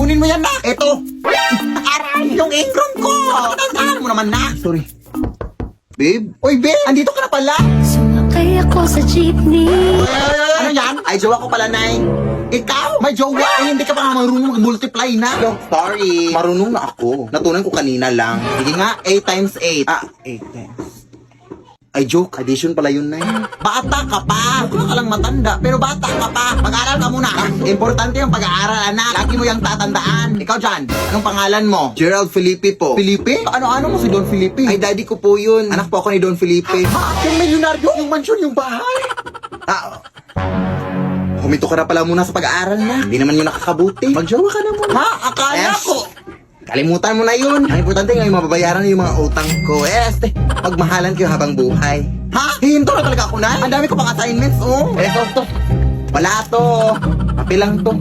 Kunin mo yan, nak. Ito. Aray, yung ingrown ko. Tandaan mo naman, nak. Sorry. Babe? Uy, babe! Andito ka na pala! Sumakay ako sa jeepney. Ano yan? Ay, jowa ko pala, Nay. Ikaw? May jowa? Ay, hindi ka pa nga marunong mag-multiply na. No, sorry. Marunong na ako. Natunan ko kanina lang. Sige nga, 8 times 8. 8 times. Ay, joke. Addition pala yun, Nay. Bata ka pa. Huwag ka lang matanda. Pero bata ka pa. Pag-aaral ka muna. Importante yung pag-aaral, anak. Lagi mo yung tatandaan. Ikaw dyan, anong pangalan mo? Gerald Felipe po. Felipe? Ano mo si Don Felipe? Ay, daddy ko po yun. Anak po ako ni Don Felipe. Yung milyonaryo? Yung mansion, yung bahay? Huminto ka na pala muna sa pag-aaral na. Hindi naman yun nakakabuti. Magjowa ka na muna. Akala ko. Kalimutan mo na yun. Ang importante ngayon mababayaran yung mga utang ko. Pagmahalan kayo habang buhay. Hinto na talaga ako na. Ang dami ko pang assignments, oh. To. Wala to. Papel lang to.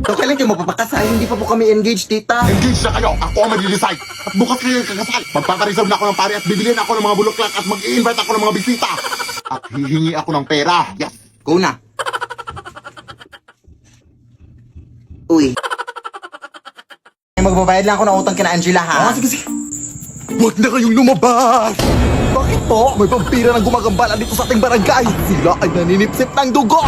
So, kailan kayo mapapakasal? Hindi pa po kami engaged, tita. Engage na kayo. Ako ang mag-decide. At bukas kayo yung kakasal. Magpapareserve na ako ng pare at bibiliin ako ng mga bulaklak at mag-i-invite ako ng mga bisita. At hihingi ako ng pera. Yes. Go na. Uy. Magbabayad lang ako ng utang kina Angela, ha? Sige. Huwag na kayong lumabas! Bakit po? May vampira na gumagambala dito sa ating barangay. Sila ay naninipsip ng dugo.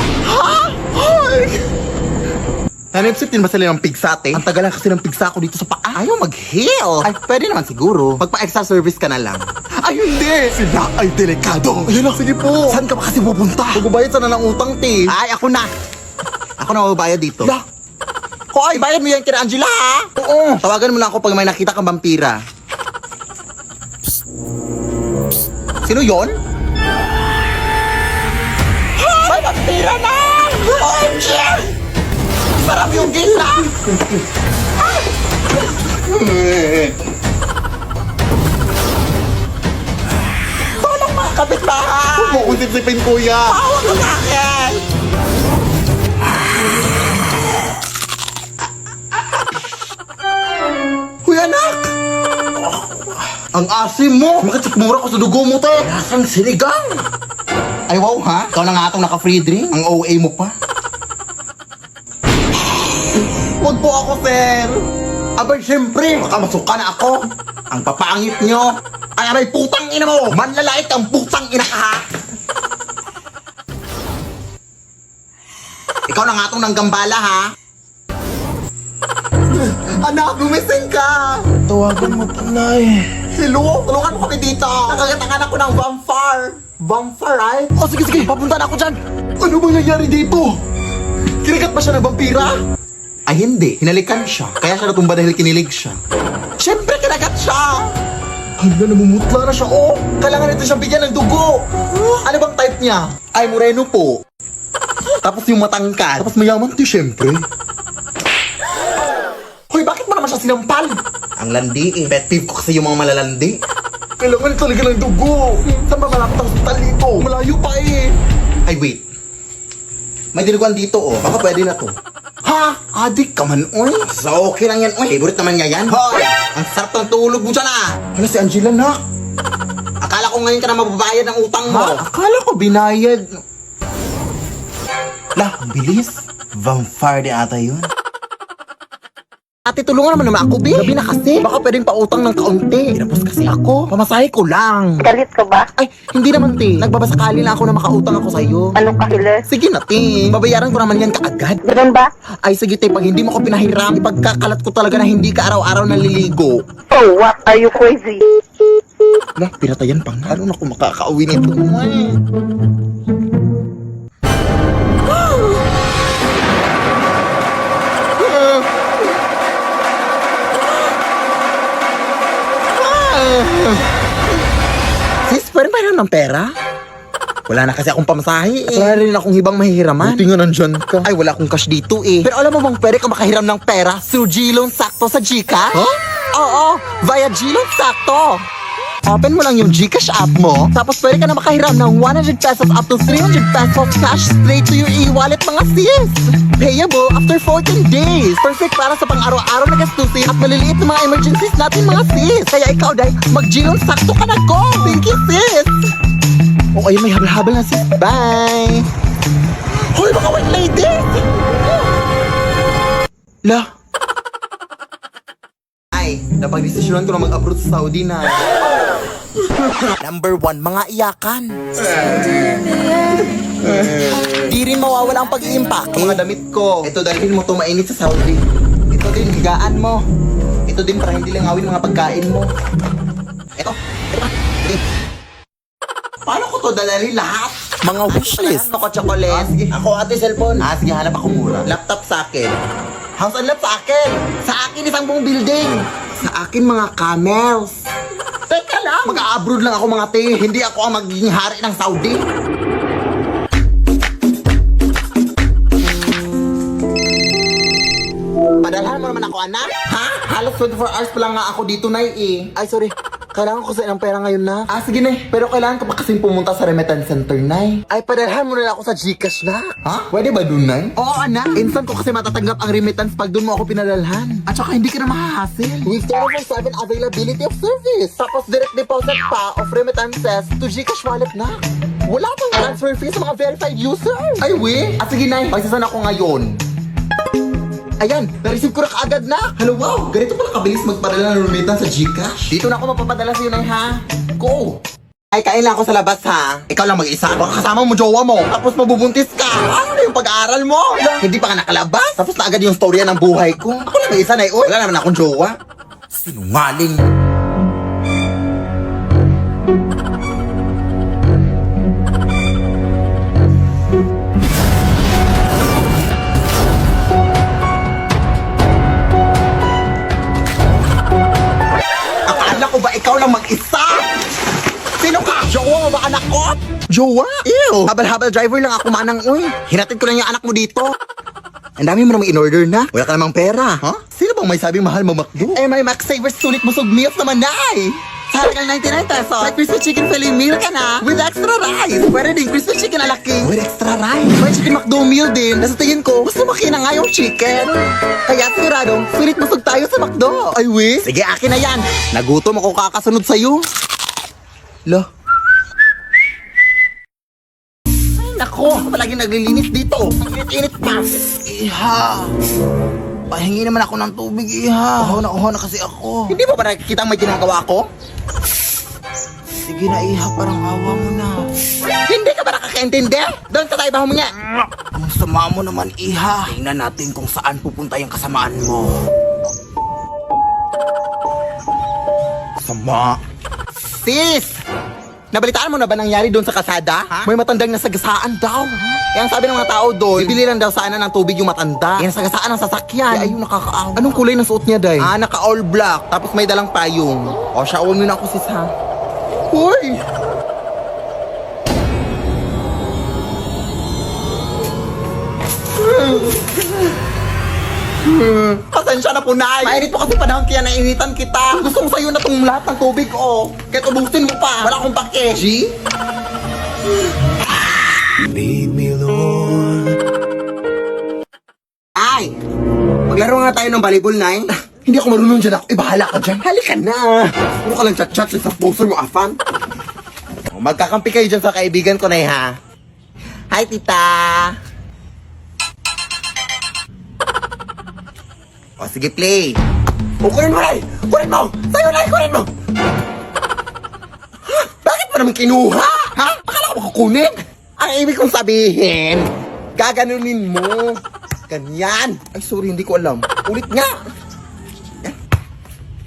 Nanipsip din ba sila ng pigsate? Ang tagal lang kasi ng pigsa ko dito sa paa. Ayaw mag-heal. Ay, pwede naman siguro. Magpa-extra service ka na lang. Ay, hindi! Sila ay delikado. Ayun lang, sige po. Saan ka ba kasi pupunta? Magbabayad sana ng utang, te. Ay, ako na. Ako na magbabayad dito. La! Hoy, bayad mo yan kina Angela, ha? Oo. Tawagan mo lang ako pag may nakita kang vampira. Sino yon? May vampira na! OMG! Sarap yung gila! Tolong mga kapitbahay! Huwag mo kong sipsipin, kuya. Tawag ko sa akin! Huy, anak! Ang asim mo! Makatsikmura ko sa dugo mo, te! Lasang sinigang! Ay, wow, ha? Ikaw na nga itong naka-free drink? Ang OA mo pa? Huwag po ako, sir! Abay, siyempre! Baka masuka na ako! Ang papangit nyo! Ay, aray, putang ina mo! Manlalait ang putang ina ka, ha? Ikaw na nga itong nanggambala, ha? Anak, gumising ka! Tawagan mo, Tanay. Hello? Tulungan mo kami dito! Nakagatangan ako ng vampire! Vampire, right? Oh, sige. Papunta na ako dyan. Ano bang nangyari dito? Kinagat ba siya ng vampira? Ay, hindi. Hinalikan siya. Kaya siya natumba dahil kinilig siya. Siyempre, kinagat siya! Hala, namumutla na siya, oh. Kailangan nito siyang bigyan ng dugo! Ano bang type niya? Ay, moreno po. Tapos yung matangkad. Tapos mayaman to, syempre. Hoy, bakit mo naman siya sinampal? Ang landi eh. Pet peeve ko kasi yung mga malalandi. Kailangan talaga ng dugo. Saan ba malapit ang hospital dito? Malayo pa eh. Ay, wait. May dinuguan dito, oh. Baka pwede na to. Ha? Adik ka man, oy. So, okay lang yan, oy. Favorite naman niya yan. Hoy! Ang sarap ng tulog mo dyan, ah. Hala, si Angela, nak. Akala ko ngayon ka na mababayad ng utang mo. Akala ko binayad. Lah, ang bilis. Vampire din ata yun. Ate, tulungan naman ako, Bi. Gabi na kasi. Baka pwedeng pautang ng kaunti. Tinapos kasi ako. Pamasahe ko lang. Galit ka ba? Ay, hindi naman, te. Nagbabasakali lang ako na makautang ako sa'yo. Ano ka, Hiles? Sige na, te. Babayaran ko naman yan kaagad. Ganun ba? Ay, sige, te. Pag hindi mo ko pinahiram, ipagkakalat ko talaga na hindi ka araw-araw naliligo. Oh, what? Are you crazy? Lah, pinatayan pa nga. Ano na kung makakauwi nito? Ay. Sis, pwede ba ng pera? Wala na kasi akong pamasahe eh. Wala rin akong hibang mahihiraman. Buti nga nandyan ka. Ay, wala akong cash dito eh. Pero alam mo bang pwede ka makahiram ng pera through Gloan Sakto sa Gcash? Huh? Oo, via Gloan Sakto. Open mo lang yung Gcash app mo, tapos pwede ka na makahiram ng 100 pesos up to 300 pesos cash straight to your e-wallet, mga sis. Payable after 14 days. Perfect para sa pang-araw-araw na gastusin at maliliit na mga emergencies natin, mga sis. Kaya ikaw, Day, mag-Gloan Sakto ka na, go! Thank you, sis! O ayun, may habal-habal na, sis. Bye! Hoy, baka white lady! La, Napag-desisyonan ko na mag-abroad sa Saudi na. Number 1, mga iyakan. Di rin mawawala ang pag-iimpake. Mga damit ko. Ito, dalhin mo to mainit sa Saudi. Ito din, higaan mo. Ito din para hindi langawin mga pagkain mo. Ito. Paano ko to dalhin lahat? Mga wishlist. Ako chocolate. Sige. Ako ate cellphone. Sige, hanap ako mura. Laptop sa akin. House and lot sa akin. Sa akin isang buong building. Sa akin mga camels. Teka lang. Mag-a-abroad lang ako mga te. Hindi ako ang magiging hari ng Saudi. Padalhan mo naman ako, anak. Ha? Halos 24 hours pa lang nga ako dito, Nay, eh. Ay, sorry. Kailangan ko sa ng pera ngayon na. Sige, Nay. Pero kailangan ko pa kasing pumunta sa remittance center, Nay. Ay, padalhan mo na ako sa Gcash na. Ha? Pwede ba dun, Nay? Oo, anak. Instant ko kasi matatanggap ang remittance pag dun mo ako pinadalhan. At saka hindi ka na mahahasil. With 24/7 availability of service. Tapos direct deposit pa of remittances to Gcash wallet na. Wala pang transfer fee sa mga verified users. Ay, we? Sige, Nay. Pagsasan ako ngayon. Ayan, na-receive ko na kaagad na. Hello, wow. Ganito pala kabilis magpadala ng remittance sa Gcash. Dito na ako mapapadala sa'yo, Nay, ha? Go! Ay, kain lang ako sa labas, ha? Ikaw lang mag-isa. Baka kasama mo jowa mo. Tapos mabubuntis ka. Ano na yung pag-aaral mo? Hindi pa ka nakalabas. Tapos na agad yung storya ng buhay ko. Ako lang mag-isa, Nay. Uy, wala naman akong jowa. Sinungaling. Akala ko ba ikaw lang mag-isa? Sino ka? Jowa mo ba anak ko? Jowa? Ew! Habal-habal driver lang ako manang uy. Hinatid ko lang yung anak mo dito. Ang dami mo namang in-order na. Wala ka namang pera. Huh? Sino bang may sabing mahal mo McDo? Eh, may Max Savers sulit busog meals naman na eh. Sa halagang 99 pesos, may crispy chicken fillet meal ka na with extra rice. Pwede din crispy chicken na laki with extra rice. May chicken McDo meal din. Nasa tingin ko, gusto makina nga yung chicken. Kaya siguradong, sulit busog tayo sa McDo. Ay, we? Sige, akin na yan. Nagutom ako kakasunod sa'yo. Lo. Ay, nako. Palagi naglilinis dito. Ang init-init pa. Iha. Pahingi naman ako ng tubig, iha. Uhaw na kasi ako. Hindi ba ba nakikita may ginagawa ko? Sige na, iha. Parang awa mo na. Hindi ka ba nakakaintindi? Doon sa tayo mo niya. Ang sama mo naman, iha. Tingnan natin kung saan pupunta yung kasamaan mo. Sama. Sis! Nabalitaan mo na ba nangyari doon sa kasada? Ha? May matandang nasagasaan daw. Yang sabi ng mga tao doon, bibili lang daw sana ng tubig yung matanda. Yan sagasaan ng sasakyan. Ayun, nakakaawa. Anong kulay ng suot niya, Day? Naka all black. Tapos may dalang payong. O, shawol mo na ako, sis, ha? Hoy! Pasensya na po, Nay. Mainit po kasi panahon kaya nainitan kita. Gusto ko sa'yo na itong lahat ng tubig, oh. Kaya ubusin mo pa. Wala akong pake. G? Leave me alone. Ay! Maglaro nga tayo ng volleyball, Nay. Hindi ako marunong dyan ako. Bahala ka dyan. Halika na. Puro ka lang chat-chat sa poster mo, afan. Magkakampi kayo dyan sa kaibigan ko, Nay, ha? Hi, tita. O, sige, play. O, kunin mo, Nay! Kunin mo! Sa'yo, Nay! Kunin mo! Ha? Bakit mo naman kinuha? Ha? Akala ko makukunin? Ang ibig kong sabihin, gaganunin mo. Ganyan. Ay, sorry, hindi ko alam. Ulit nga. Yan.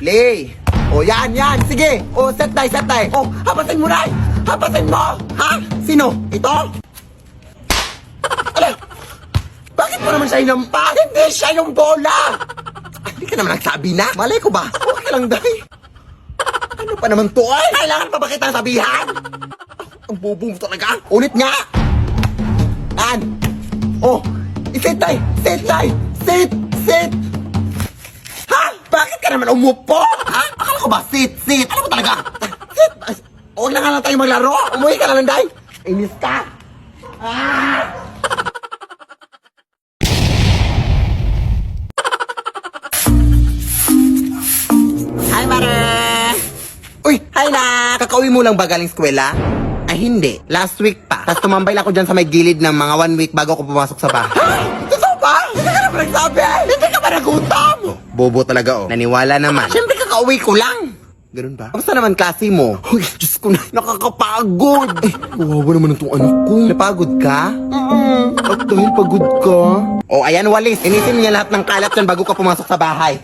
Play. O, yan. Sige. O, set die. O, hapasin mo, Nay! Hapasin mo! Ha? Sino? Ito? Ala! Bakit mo naman siya inampas? Hindi siya yung bola! Hindi ka naman nagsabi na. Malay ko ba? Okay lang, Day. Ano pa naman to, ay? Kailangan pa ba kitang sabihan? Ang bobo mo talaga. Ulit nga. Yan. Oh, isit, Day. Sit. Ha? Bakit ka naman umupo? Ha? Akala ko ba sit? Ano mo talaga? Sit. Huwag na nga lang tayo maglaro. Umuwi ka na lang, Day. Inis ka. Hi, Mare! Uy, hi na! Kakauwi mo lang ba galing eskwela? Ay, hindi. Last week pa. Tapos tumambay lang ako dyan sa may gilid ng mga 1 week bago ako pumasok sa bahay. Ha? Totoo ba? Hindi ka naman nagsabi! Hindi ka ba nagutom? Bobo talaga, oh. Naniwala naman. Siyempre, kakauwi ko lang. Ganun ba? Kamusta naman klase mo? Uy, Diyos ko na, nakakapagod. Eh, kawawa naman itong anak ko. Napagod ka? At dahil pagod ka? Oh, ayan, walis. Inisin niya lahat ng kalat yan bago ka pumasok sa bahay.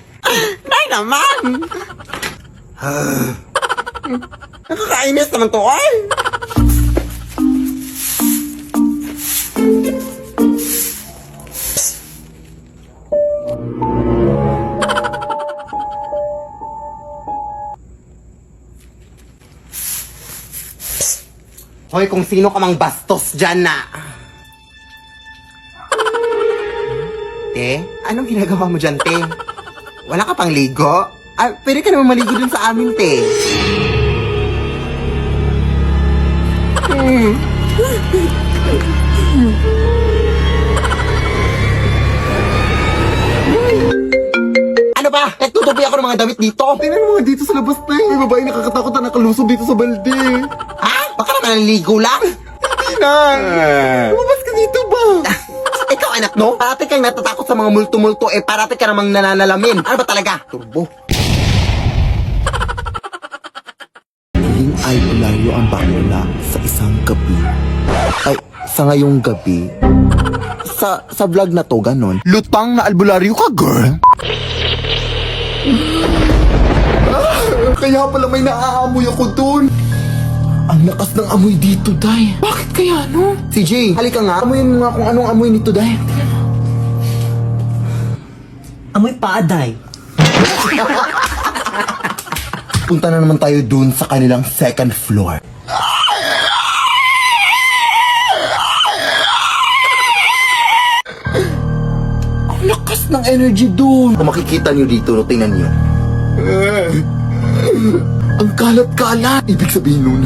Nay naman! Nakakainis naman to, ay! Hoy, kung sino ka mang bastos dyan na. Te, anong ginagawa mo dyan, te? Wala ka pang ligo? Ah, pwede ka naman maligo dun sa amin, te. Ano ba? Nagtutupi ako ng mga damit dito. Tingnan mo nga dito sa labas na may babae nakakatakot na nakalusob dito sa balde. Ha? Baka naman naligo lang. Tingnan! Lumabas ka dito ba? Ikaw anak, no? Parati kang natatakot sa mga multo-multo, eh parati ka namang nananalamin. Ano ba talaga? Turbo. Naging albularyo ang bakla sa isang gabi. Ay, sa ngayong gabi. Sa vlog na to, ganon. Lutang na albularyo ka, girl! Kaya pala may naaamoy ako dun. Ang lakas ng amoy dito, Day. Bakit kaya, no? CJ, halika nga. Amoyin mo nga kung anong amoy nito, Day. Amoy paaday. Punta na naman tayo dun sa kanilang second floor. Ang lakas ng energy dun. Kung makikita nyo dito, no, tingnan nyo. Ang kalat-kalat. Ibig sabihin nun,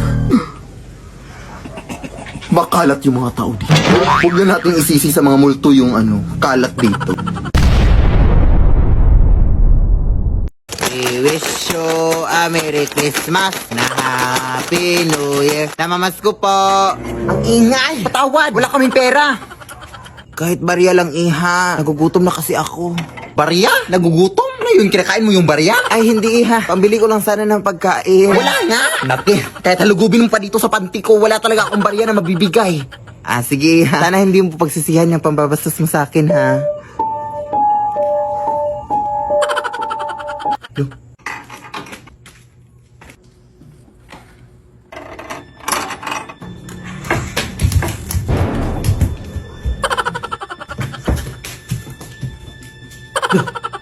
makalat yung mga tao dito. Huwag na natin isisi sa mga multo yung kalat dito. We wish you a Merry Christmas na Happy New Year. Namamasko po. Ang ingay. Patawad. Wala kaming pera. Kahit barya lang, iha. Nagugutom na kasi ako. Barya? Nagugutom? Ano yun? Kinakain mo yung barya? Ay, hindi, iha. Pambili ko lang sana ng pagkain. Wala nga. Nati. Kahit halugubin mo pa dito sa panty ko, wala talaga akong barya na mabibigay. Ah, sige, iha. Sana hindi mo pagsisihan yung pambabastos mo sa akin, ha?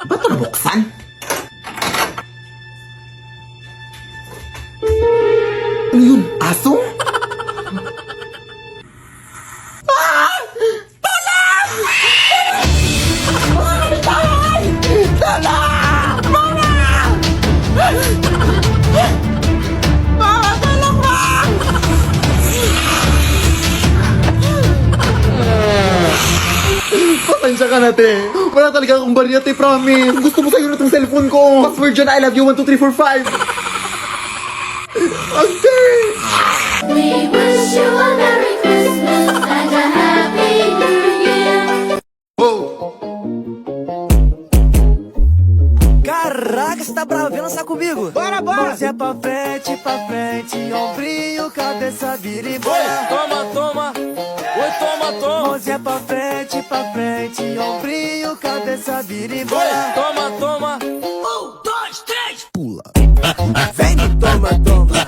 Ba't ito nabuksan? Ano yun? Aso? Ah! Talang! Mga kapitay! Talang! Mga! Mga talang lang! Pasensya ka na, te. Wala talaga akong barya, te, promise. Gusto mo sa'yo na itong cellphone ko. Password dyan, I love you, 1, 2, 3, 4, 5. Ante! We wish you a Merry Christmas and a Happy New Year. Caraca, você tá bravo? Vem lançar comigo. Bora, bora! Mãozinha pra frente, ombrinho, cabeça, vira e bora. Toma, toma. Oi, toma, toma. Mãozinha pra frente, ombrinho, cabeça, vira e bora. Toma, toma. 1, 2, 3. Pula. Vem, toma, toma.